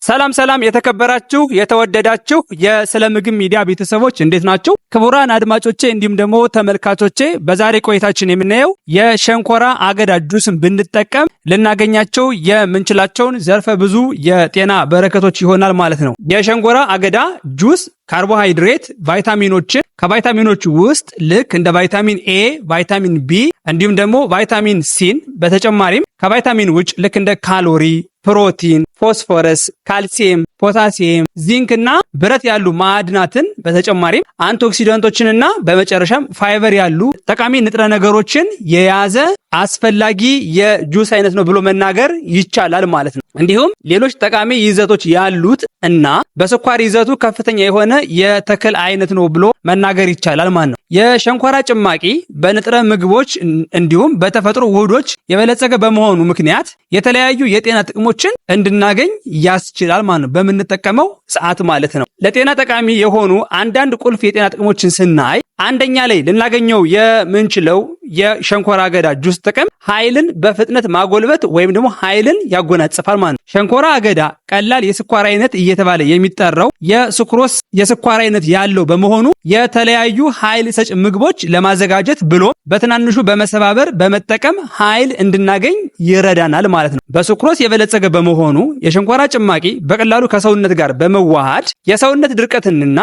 ሰላም የተከበራችሁ የተወደዳችሁ የስለ ምግብ ሚዲያ ቤተሰቦች እንዴት ናችሁ? ክቡራን አድማጮቼ እንዲሁም ደግሞ ተመልካቾቼ በዛሬ ቆይታችን የምናየው የሸንኮራ አገዳ ጁስን ብንጠቀም ልናገኛቸው የምንችላቸውን ዘርፈ ብዙ የጤና በረከቶች ይሆናል ማለት ነው። የሸንኮራ አገዳ ጁስ ካርቦሃይድሬት ቫይታሚኖችን ከቫይታሚኖች ውስጥ ልክ እንደ ቫይታሚን ኤ፣ ቫይታሚን ቢ እንዲሁም ደግሞ ቫይታሚን ሲን በተጨማሪም ከቫይታሚን ውጭ ልክ እንደ ካሎሪ፣ ፕሮቲን፣ ፎስፎረስ፣ ካልሲየም፣ ፖታሲየም፣ ዚንክ እና ብረት ያሉ ማዕድናትን በተጨማሪም አንቲኦክሲዳንቶችንና በመጨረሻም ፋይበር ያሉ ጠቃሚ ንጥረ ነገሮችን የያዘ አስፈላጊ የጁስ አይነት ነው ብሎ መናገር ይቻላል ማለት ነው። እንዲሁም ሌሎች ጠቃሚ ይዘቶች ያሉት እና በስኳር ይዘቱ ከፍተኛ የሆነ የተክል አይነት ነው ብሎ መናገር ይቻላል ማለት ነው። የሸንኮራ ጭማቂ በንጥረ ምግቦች እንዲሁም በተፈጥሮ ውህዶች የበለጸገ በመሆኑ ምክንያት የተለያዩ የጤና ጥቅሞችን እንድናገኝ ያስችላል ማለት ነው። በምንጠቀመው ሰዓት ማለት ነው። ለጤና ጠቃሚ የሆኑ አንዳንድ ቁልፍ የጤና ጥቅሞችን ስናይ አንደኛ ላይ ልናገኘው የምንችለው የሸንኮራ አገዳ ጁስ ጥቅም ኃይልን በፍጥነት ማጎልበት ወይም ደግሞ ኃይልን ያጎናጽፋል ማለት ነው። ሸንኮራ አገዳ ቀላል የስኳር አይነት እየተባለ የሚጠራው የሱክሮስ የስኳር አይነት ያለው በመሆኑ የተለያዩ ኃይል ሰጭ ምግቦች ለማዘጋጀት ብሎ በትናንሹ በመሰባበር በመጠቀም ኃይል እንድናገኝ ይረዳናል ማለት ነው። በሱክሮስ የበለጸገ በመሆኑ የሸንኮራ ጭማቂ በቀላሉ ከሰውነት ጋር በመዋሃድ የሰውነት ድርቀትንና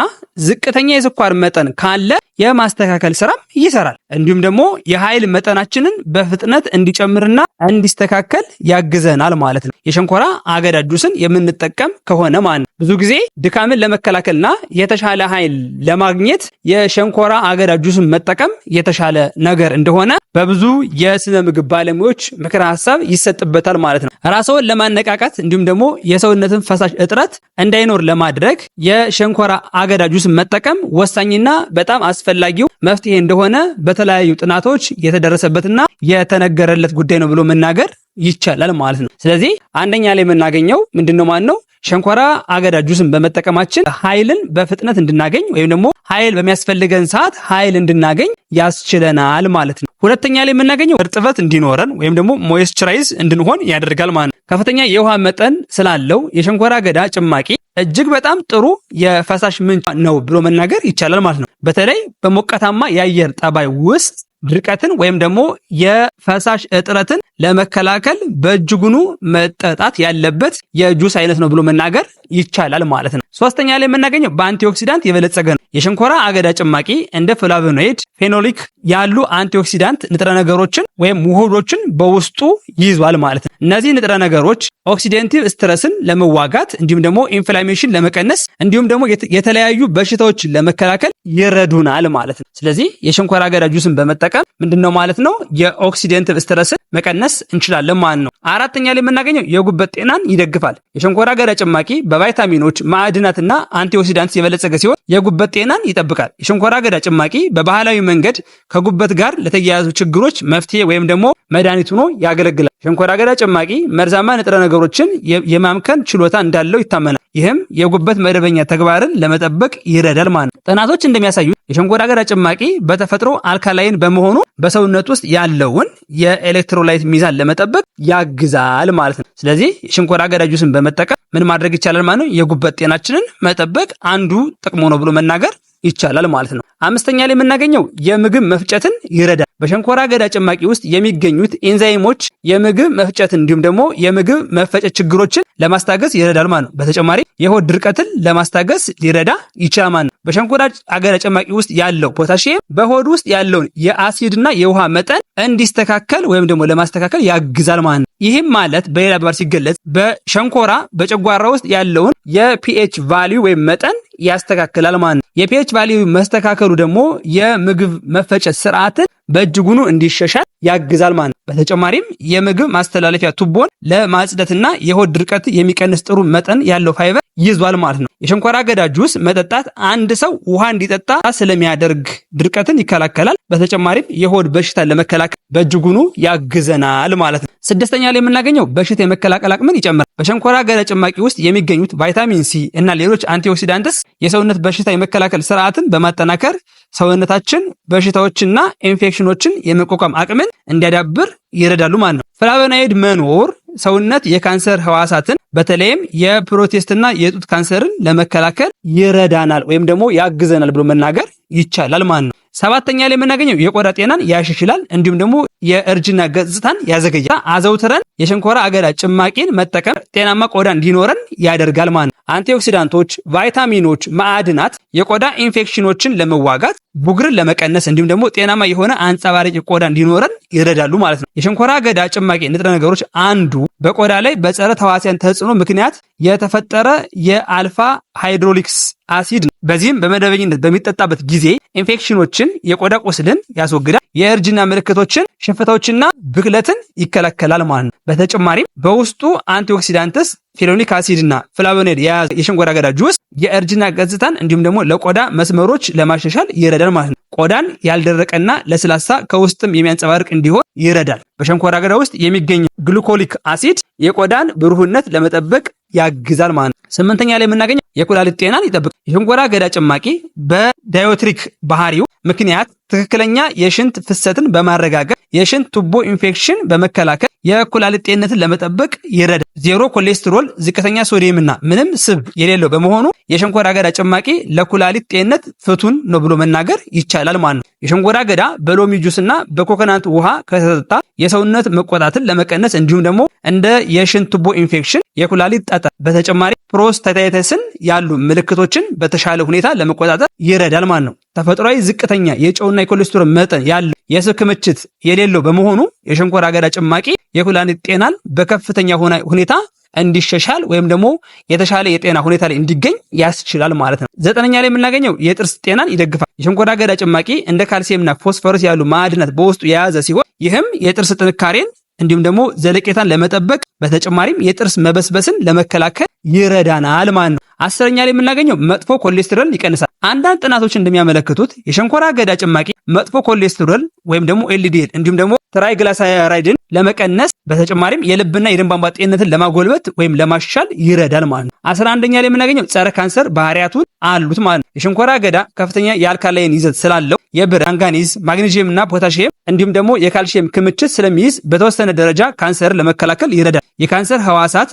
ዝቅተኛ የስኳር መጠን ካለ የማስተካከል ስራም ይሰራል። እንዲሁም ደግሞ የኃይል መጠናችንን በፍጥነት እንዲጨምርና እንዲስተካከል ያግዘናል ማለት ነው። የሸንኮራ አገዳ ጁስን የምንጠቀም ከሆነ ማለት ነው። ብዙ ጊዜ ድካምን ለመከላከልና የተሻለ ኃይል ለማግኘት የሸንኮራ አገዳ ጁስን መጠቀም የተሻለ ነገር እንደሆነ በብዙ የስነ ምግብ ባለሙያዎች ምክረ ሐሳብ ይሰጥበታል ማለት ነው። ራስዎን ለማነቃቃት እንዲሁም ደግሞ የሰውነትን ፈሳሽ እጥረት እንዳይኖር ለማድረግ የሸንኮራ አገዳ ጁስን መጠቀም ወሳኝና በጣም አስፈላጊው መፍትሄ እንደሆነ በተለያዩ ጥናቶች የተደረሰበትና የተነገረለት ጉዳይ ነው ብሎ መናገር ይቻላል ማለት ነው። ስለዚህ አንደኛ ላይ የምናገኘው ምንድነው ማለት ነው? ሸንኮራ አገዳ ጁስን በመጠቀማችን ኃይልን በፍጥነት እንድናገኝ ወይም ደግሞ ኃይል በሚያስፈልገን ሰዓት ኃይል እንድናገኝ ያስችለናል ማለት ነው። ሁለተኛ ላይ የምናገኘው እርጥበት እንዲኖረን ወይም ደግሞ ሞይስቸራይዝ እንድንሆን ያደርጋል ማለት ነው። ከፍተኛ የውሃ መጠን ስላለው የሸንኮራ አገዳ ጭማቂ እጅግ በጣም ጥሩ የፈሳሽ ምንጭ ነው ብሎ መናገር ይቻላል ማለት ነው። በተለይ በሞቃታማ የአየር ጠባይ ውስጥ ድርቀትን ወይም ደግሞ የፈሳሽ እጥረትን ለመከላከል በእጅጉኑ መጠጣት ያለበት የጁስ አይነት ነው ብሎ መናገር ይቻላል ማለት ነው። ሶስተኛ ላይ የምናገኘው በአንቲኦክሲዳንት የበለጸገ ነው። የሸንኮራ አገዳ ጭማቂ እንደ ፍላቮኖይድ፣ ፌኖሊክ ያሉ አንቲኦክሲዳንት ንጥረ ነገሮችን ወይም ውህዶችን በውስጡ ይዟል ማለት ነው። እነዚህ ንጥረ ነገሮች ኦክሲዴንቲቭ ስትረስን ለመዋጋት እንዲሁም ደግሞ ኢንፍላሜሽን ለመቀነስ እንዲሁም ደግሞ የተለያዩ በሽታዎችን ለመከላከል ይረዱናል ማለት ነው። ስለዚህ የሸንኮራ አገዳ ጁስን በመጠቀም ምንድነው ማለት ነው የኦክሲዴንቲቭ ስትረስን መቀነስ እንችላለን ማለት ነው። አራተኛ ላይ የምናገኘው የጉበት ጤናን ይደግፋል። የሸንኮራ አገዳ ጭማቂ በቫይታሚኖች ማዕድናትና አንቲኦክሲዳንትስ የበለጸገ ሲሆን የጉበት ጤናን ይጠብቃል። የሸንኮራ አገዳ ጭማቂ በባህላዊ መንገድ ከጉበት ጋር ለተያያዙ ችግሮች መፍትሄ ወይም ደግሞ መድኃኒት ሆኖ ያገለግላል። ሸንኮራ አገዳ ጭማቂ መርዛማ ንጥረ ነገሮችን የማምከን ችሎታ እንዳለው ይታመናል። ይህም የጉበት መደበኛ ተግባርን ለመጠበቅ ይረዳል ማለት ነው። ጥናቶች እንደሚያሳዩት የሸንኮራ አገዳ ጭማቂ በተፈጥሮ አልካላይን በመሆኑ በሰውነት ውስጥ ያለውን የኤሌክትሮላይት ሚዛን ለመጠበቅ ያግዛል ማለት ነው። ስለዚህ የሸንኮራ አገዳ ጁስን በመጠቀም ምን ማድረግ ይቻላል ማለት ነው? የጉበት ጤናችንን መጠበቅ አንዱ ጥቅሙ ነው ብሎ መናገር ይቻላል ማለት ነው። አምስተኛ ላይ የምናገኘው የምግብ መፍጨትን ይረዳል። በሸንኮራ አገዳ ጭማቂ ውስጥ የሚገኙት ኤንዛይሞች የምግብ መፍጨት እንዲሁም ደግሞ የምግብ መፈጨት ችግሮችን ለማስታገስ ይረዳል ማለት ነው። በተጨማሪ የሆድ ድርቀትን ለማስታገስ ሊረዳ ይችላል ማለት ነው። በሸንኮራ አገዳ ጭማቂ ውስጥ ያለው ፖታሺየም በሆድ ውስጥ ያለውን የአሲድና የውሃ መጠን እንዲስተካከል ወይም ደግሞ ለማስተካከል ያግዛል ማለት ነው። ይህም ማለት በሌላ አባባል ሲገለጽ በሸንኮራ በጨጓራ ውስጥ ያለውን የፒኤች ቫልዩ ወይም መጠን ያስተካክላል ማለት ነው። የፒኤች ቫልዩ መስተካከሉ ደግሞ የምግብ መፈጨት ስርዓትን በእጅጉኑ እንዲሻሻል ያግዛል ማለት ነው። በተጨማሪም የምግብ ማስተላለፊያ ቱቦን ለማጽዳትና የሆድ ድርቀት የሚቀንስ ጥሩ መጠን ያለው ፋይበር ይዟል ማለት ነው። የሸንኮራ አገዳ ጁስ መጠጣት አንድ ሰው ውሃ እንዲጠጣ ስለሚያደርግ ድርቀትን ይከላከላል። በተጨማሪም የሆድ በሽታን ለመከላከል በእጅጉኑ ያግዘናል ማለት ነው። ስድስተኛ ላይ የምናገኘው በሽታ የመከላከል አቅምን ይጨምራል። በሸንኮራ አገዳ ጭማቂ ውስጥ የሚገኙት ቫይታሚን ሲ እና ሌሎች አንቲኦክሲዳንትስ የሰውነት በሽታ የመከላከል ስርዓትን በማጠናከር ሰውነታችን በሽታዎችና ኢንፌክሽኖችን የመቋቋም አቅምን እንዲያዳብር ይረዳሉ ማለት ነው። ፍላቮኖይድ መኖር ሰውነት የካንሰር ህዋሳትን በተለይም የፕሮቴስትና የጡት ካንሰርን ለመከላከል ይረዳናል ወይም ደግሞ ያግዘናል ብሎ መናገር ይቻላል ማለት ነው። ሰባተኛ ላይ የምናገኘው የቆዳ ጤናን ያሻሽላል እንዲሁም ደግሞ የእርጅና ገጽታን ያዘገያል። አዘውትረን የሸንኮራ አገዳ ጭማቂን መጠቀም ጤናማ ቆዳ እንዲኖረን ያደርጋል ማለት ነው። አንቲኦክሲዳንቶች፣ ቫይታሚኖች፣ ማዕድናት የቆዳ ኢንፌክሽኖችን ለመዋጋት ቡግርን ለመቀነስ እንዲሁም ደግሞ ጤናማ የሆነ አንጸባራቂ ቆዳ እንዲኖረን ይረዳሉ ማለት ነው። የሸንኮራ አገዳ ጭማቂ ንጥረ ነገሮች አንዱ በቆዳ ላይ በጸረ ተዋሲያን ተጽዕኖ ምክንያት የተፈጠረ የአልፋ ሃይድሮሊክስ አሲድ ነው። በዚህም በመደበኝነት በሚጠጣበት ጊዜ ኢንፌክሽኖችን፣ የቆዳ ቁስልን ያስወግዳል፣ የእርጅና ምልክቶችን፣ ሽፍታዎችና ብክለትን ይከላከላል ማለት ነው። በተጨማሪም በውስጡ አንቲኦክሲዳንትስ ፌኖሊክ አሲድ እና ፍላቮኖይድ የያዘ የሸንኮራ አገዳ ጁስ የእርጅና ገጽታን እንዲሁም ደግሞ ለቆዳ መስመሮች ለማሻሻል ይረዳል ማለት ነው። ቆዳን ያልደረቀና ለስላሳ ከውስጥም የሚያንጸባርቅ እንዲሆን ይረዳል። በሸንኮራ አገዳ ውስጥ የሚገኘው ግሉኮሊክ አሲድ የቆዳን ብሩህነት ለመጠበቅ ያግዛል ማለት ነው። ስምንተኛ ላይ የምናገኘው የኩላሊት ጤናን ይጠብቃል። የሸንኮራ አገዳ ጭማቂ በዳዮትሪክ ባህሪው ምክንያት ትክክለኛ የሽንት ፍሰትን በማረጋገጥ የሽንት ቱቦ ኢንፌክሽን በመከላከል የኩላሊት ጤንነትን ለመጠበቅ ይረዳል። ዜሮ ኮሌስትሮል፣ ዝቅተኛ ሶዲየምና ምንም ስብ የሌለው በመሆኑ የሸንኮራ አገዳ ጭማቂ ለኩላሊት ጤንነት ፍቱን ነው ብሎ መናገር ይቻላል ማለት ነው። የሸንኮራ አገዳ በሎሚ ጁስና በኮኮናት ውሃ ከተጠጣ የሰውነት መቆጣትን ለመቀነስ እንዲሁም ደግሞ እንደ የሽንት ቱቦ ኢንፌክሽን፣ የኩላሊት ጠጠር በተጨማሪ ፕሮስታታይተስን ያሉ ምልክቶችን በተሻለ ሁኔታ ለመቆጣጠር ይረዳል ማለት ነው። ተፈጥሯዊ ዝቅተኛ የጨውና የኮሌስትሮል መጠን ያለው የስብ ክምችት የሌለው በመሆኑ የሸንኮራ አገዳ ጭማቂ የኩላሊት ጤናን በከፍተኛ ሁኔታ እንዲሻሻል ወይም ደግሞ የተሻለ የጤና ሁኔታ ላይ እንዲገኝ ያስችላል ማለት ነው። ዘጠነኛ ላይ የምናገኘው የጥርስ ጤናን ይደግፋል። የሸንኮራ አገዳ ጭማቂ እንደ ካልሲየምና ፎስፎረስ ያሉ ማዕድናት በውስጡ የያዘ ሲሆን ይህም የጥርስ ጥንካሬን እንዲሁም ደግሞ ዘለቄታን ለመጠበቅ በተጨማሪም የጥርስ መበስበስን ለመከላከል ይረዳናል ማለት ነው። አስረኛ ላይ የምናገኘው መጥፎ ኮሌስትሮል ይቀንሳል። አንዳንድ ጥናቶች እንደሚያመለክቱት የሸንኮራ አገዳ ጭማቂ መጥፎ ኮሌስትሮል ወይም ደግሞ ኤልዲኤል እንዲሁም ደግሞ ትራይግላይሰራይድን ለመቀነስ በተጨማሪም የልብና የደም ቧንቧ ጤንነትን ለማጎልበት ወይም ለማሻሻል ይረዳል ማለት ነው። 11ኛ ላይ የምናገኘው ጸረ ካንሰር ባህሪያቱን አሉት ማለት ነው። የሸንኮራ አገዳ ከፍተኛ የአልካላይን ይዘት ስላለው የብር፣ ማንጋኒዝ፣ ማግኔዥየም እና ፖታሺየም እንዲሁም ደግሞ የካልሲየም ክምችት ስለሚይዝ በተወሰነ ደረጃ ካንሰር ለመከላከል ይረዳል። የካንሰር ህዋሳት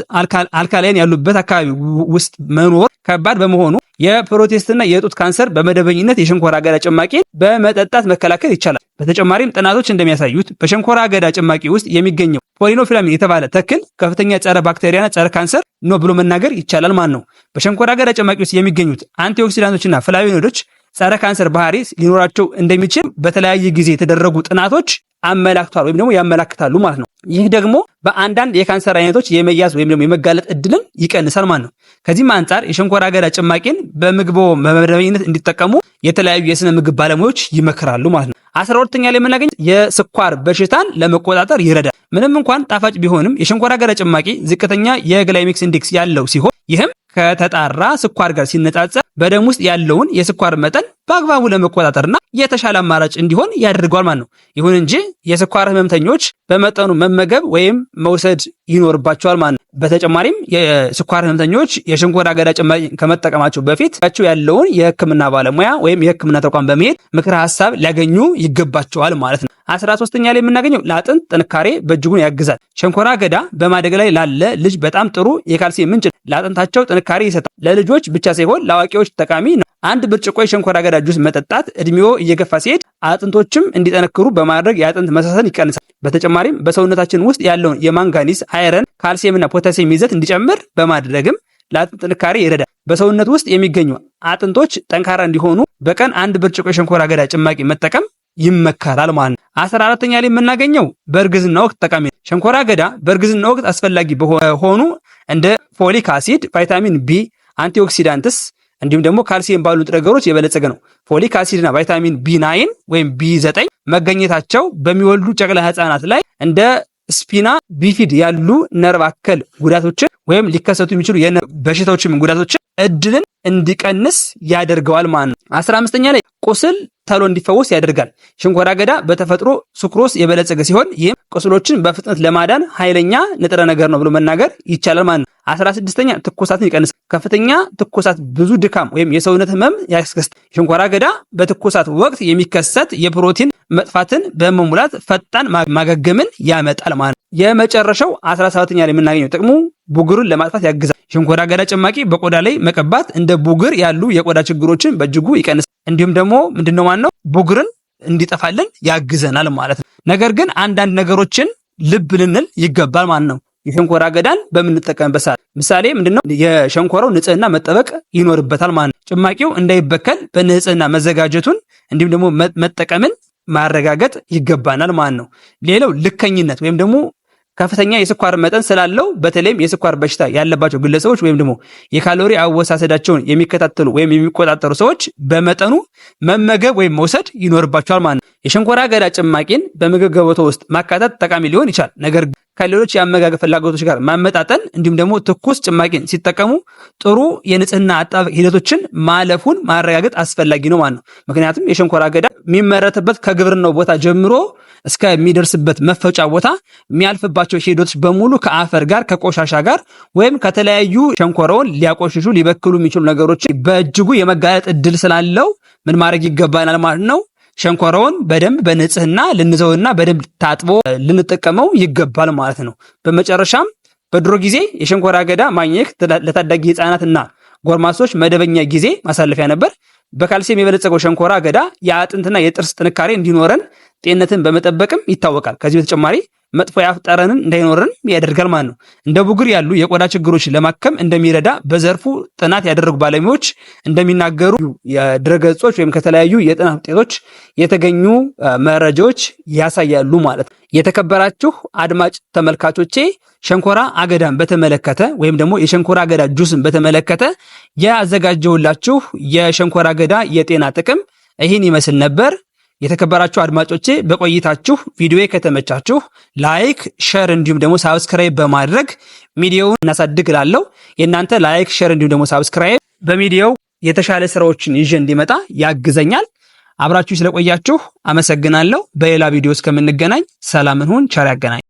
አልካላይን ያሉበት አካባቢ ውስጥ መኖር ከባድ በመሆኑ የፕሮቴስትና የጡት ካንሰር በመደበኝነት የሸንኮራ አገዳ ጭማቂን በመጠጣት መከላከል ይቻላል። በተጨማሪም ጥናቶች እንደሚያሳዩት በሸንኮራ አገዳ ጭማቂ ውስጥ የሚገኘው ፖሊኖፊላሚን የተባለ ተክል ከፍተኛ ጸረ ባክቴሪያና ጸረ ካንሰር ነው ብሎ መናገር ይቻላል ማለት ነው። በሸንኮራ አገዳ ጭማቂ ውስጥ የሚገኙት አንቲኦክሲዳንቶችና ፍላቮኖይዶች ጸረ ካንሰር ባህሪ ሊኖራቸው እንደሚችል በተለያየ ጊዜ የተደረጉ ጥናቶች አመላክቷል ወይም ደግሞ ያመላክታሉ ማለት ነው። ይህ ደግሞ በአንዳንድ የካንሰር አይነቶች የመያዝ ወይም ደግሞ የመጋለጥ እድልን ይቀንሳል ማለት ነው። ከዚህም አንጻር የሸንኮራ አገዳ ጭማቂን በምግቦ መደበኝነት እንዲጠቀሙ የተለያዩ የስነ ምግብ ባለሙያዎች ይመክራሉ ማለት ነው። 12ኛ ላይ የምናገኝ የስኳር በሽታን ለመቆጣጠር ይረዳል። ምንም እንኳን ጣፋጭ ቢሆንም የሸንኮራ አገዳ ጭማቂ ዝቅተኛ የግላይሜክስ ኢንዴክስ ያለው ሲሆን ይህም ከተጣራ ስኳር ጋር ሲነጻጸር በደም ውስጥ ያለውን የስኳር መጠን በአግባቡ ለመቆጣጠርና የተሻለ አማራጭ እንዲሆን ያደርገዋል ማለት ነው። ይሁን እንጂ የስኳር ህመምተኞች በመጠኑ መመገብ ወይም መውሰድ ይኖርባቸዋል ማለት ነው። በተጨማሪም የስኳር ህመምተኞች የሸንኮራ አገዳ ጭማቂ ከመጠቀማቸው በፊት ያለውን የሕክምና ባለሙያ ወይም የሕክምና ተቋም በመሄድ ምክረ ሀሳብ ሊያገኙ ይገባቸዋል ማለት ነው። 13ኛ ላይ የምናገኘው ለአጥንት ጥንካሬ በእጅጉን ያግዛል። ሸንኮራ አገዳ በማደግ ላይ ላለ ልጅ በጣም ጥሩ የካልሲየም ምንጭ ለአጥንታቸው ጥንካሬ ይሰጣል። ለልጆች ብቻ ሳይሆን ለአዋቂዎች ጠቃሚ ነው። አንድ ብርጭቆ የሸንኮራ አገዳ ጁስ መጠጣት እድሜው እየገፋ ሲሄድ አጥንቶችም እንዲጠነክሩ በማድረግ የአጥንት መሳሳትን ይቀንሳል። በተጨማሪም በሰውነታችን ውስጥ ያለውን የማንጋኒዝ፣ አይረን፣ ካልሲየምና ፖታሲየም ይዘት እንዲጨምር በማድረግም ለአጥንት ጥንካሬ ይረዳል። በሰውነት ውስጥ የሚገኙ አጥንቶች ጠንካራ እንዲሆኑ በቀን አንድ ብርጭቆ የሸንኮራ አገዳ ጭማቂ መጠቀም ይመከራል ማለት ነው። 14ኛ ላይ የምናገኘው በእርግዝና ወቅት ጠቃሚ ነው። ሸንኮራ አገዳ በእርግዝና ወቅት አስፈላጊ በሆኑ እንደ ፎሊክ አሲድ፣ ቫይታሚን ቢ፣ አንቲኦክሲዳንትስ እንዲሁም ደግሞ ካልሲየም ባሉ ንጥረ ነገሮች የበለጸገ ነው። ፎሊክ አሲድና ቫይታሚን ቢ9 ወይም ቢ9 መገኘታቸው በሚወልዱ ጨቅላ ህፃናት ላይ እንደ ስፒና ቢፊድ ያሉ ነርቭ አከል ጉዳቶችን ወይም ሊከሰቱ የሚችሉ የነርቭ በሽታዎችን ጉዳቶችን እድልን እንዲቀንስ ያደርገዋል ማለት ነው። 15ኛ ላይ ቁስል ተሎ እንዲፈወስ ያደርጋል። ሸንኮራ አገዳ በተፈጥሮ ሱክሮስ የበለጸገ ሲሆን ይህም ቁስሎችን በፍጥነት ለማዳን ኃይለኛ ንጥረ ነገር ነው ብሎ መናገር ይቻላል ማለት ነው። 16ኛ ትኩሳትን ይቀንሳል። ከፍተኛ ትኩሳት፣ ብዙ ድካም ወይም የሰውነት ህመም ያስከስታል። የሸንኮራ አገዳ በትኩሳት ወቅት የሚከሰት የፕሮቲን መጥፋትን በመሙላት ፈጣን ማገገምን ያመጣል ማለት ነው። የመጨረሻው 17ኛ ላይ የምናገኘው ጥቅሙ ቡግርን ለማጥፋት ያግዛል። የሸንኮራ አገዳ ጭማቂ በቆዳ ላይ መቀባት እንደ ቡግር ያሉ የቆዳ ችግሮችን በእጅጉ ይቀንሳል። እንዲሁም ደግሞ ምንድነው ማለት ነው ቡግርን እንዲጠፋልን ያግዘናል ማለት ነው። ነገር ግን አንዳንድ ነገሮችን ልብ ልንል ይገባል ማለት ነው። የሸንኮራ አገዳን በምንጠቀምበት ሰዓት ምሳሌ ምንድነው የሸንኮራው ንጽህና መጠበቅ ይኖርበታል ማለት ነው። ጭማቂው እንዳይበከል በንጽህና መዘጋጀቱን እንዲሁም ደግሞ መጠቀምን ማረጋገጥ ይገባናል ማለት ነው። ሌላው ልከኝነት ወይም ደግሞ ከፍተኛ የስኳር መጠን ስላለው በተለይም የስኳር በሽታ ያለባቸው ግለሰቦች ወይም ደግሞ የካሎሪ አወሳሰዳቸውን የሚከታተሉ ወይም የሚቆጣጠሩ ሰዎች በመጠኑ መመገብ ወይም መውሰድ ይኖርባቸዋል ማለት ነው። የሸንኮራ አገዳ ጭማቂን በምግብ ገበቶ ውስጥ ማካተት ጠቃሚ ሊሆን ይችላል። ነገር ግን ከሌሎች የአመጋገብ ፍላጎቶች ጋር ማመጣጠን እንዲሁም ደግሞ ትኩስ ጭማቂን ሲጠቀሙ ጥሩ የንጽህና አጠባበቅ ሂደቶችን ማለፉን ማረጋገጥ አስፈላጊ ነው ማለት ነው። ምክንያቱም የሸንኮራ አገዳ የሚመረትበት ከግብርናው ቦታ ጀምሮ እስከሚደርስበት መፈጫ ቦታ የሚያልፍባቸው ሂደቶች በሙሉ ከአፈር ጋር ከቆሻሻ ጋር ወይም ከተለያዩ ሸንኮራውን ሊያቆሽሹ ሊበክሉ የሚችሉ ነገሮች በእጅጉ የመጋለጥ እድል ስላለው ምን ማድረግ ይገባናል ማለት ነው። ሸንኮራውን በደንብ በንጽህና ልንዘውና በደንብ ታጥቦ ልንጠቀመው ይገባል ማለት ነው። በመጨረሻም በድሮ ጊዜ የሸንኮራ አገዳ ማግኘት ለታዳጊ ህፃናትና ጎርማሶች መደበኛ ጊዜ ማሳለፊያ ነበር። በካልሲየም የበለጸገው ሸንኮራ አገዳ የአጥንትና የጥርስ ጥንካሬ እንዲኖረን ጤንነትን በመጠበቅም ይታወቃል። ከዚህ በተጨማሪ መጥፎ የአፍ ጠረንን እንዳይኖረን ያደርጋል ማለት ነው። እንደ ቡግር ያሉ የቆዳ ችግሮችን ለማከም እንደሚረዳ በዘርፉ ጥናት ያደረጉ ባለሙያዎች እንደሚናገሩ የድረገጾች ወይም ከተለያዩ የጥናት ውጤቶች የተገኙ መረጃዎች ያሳያሉ ማለት ነው። የተከበራችሁ አድማጭ ተመልካቾቼ ሸንኮራ አገዳን በተመለከተ ወይም ደግሞ የሸንኮራ አገዳ ጁስን በተመለከተ ያዘጋጀሁላችሁ የሸንኮራ አገዳ የጤና ጥቅም ይህን ይመስል ነበር። የተከበራችሁ አድማጮቼ በቆይታችሁ ቪዲዮ ከተመቻችሁ ላይክ፣ ሼር እንዲሁም ደግሞ ሳብስክራይብ በማድረግ ሚዲዮውን እናሳድግ እላለሁ። የእናንተ ላይክ፣ ሼር እንዲሁም ደግሞ ሳብስክራይብ በሚዲዮው የተሻለ ስራዎችን ይዤ እንዲመጣ ያግዘኛል። አብራችሁ ስለቆያችሁ አመሰግናለሁ። በሌላ ቪዲዮ እስከምንገናኝ ሰላም ሁኑ፣ ቸር ያገናኝ።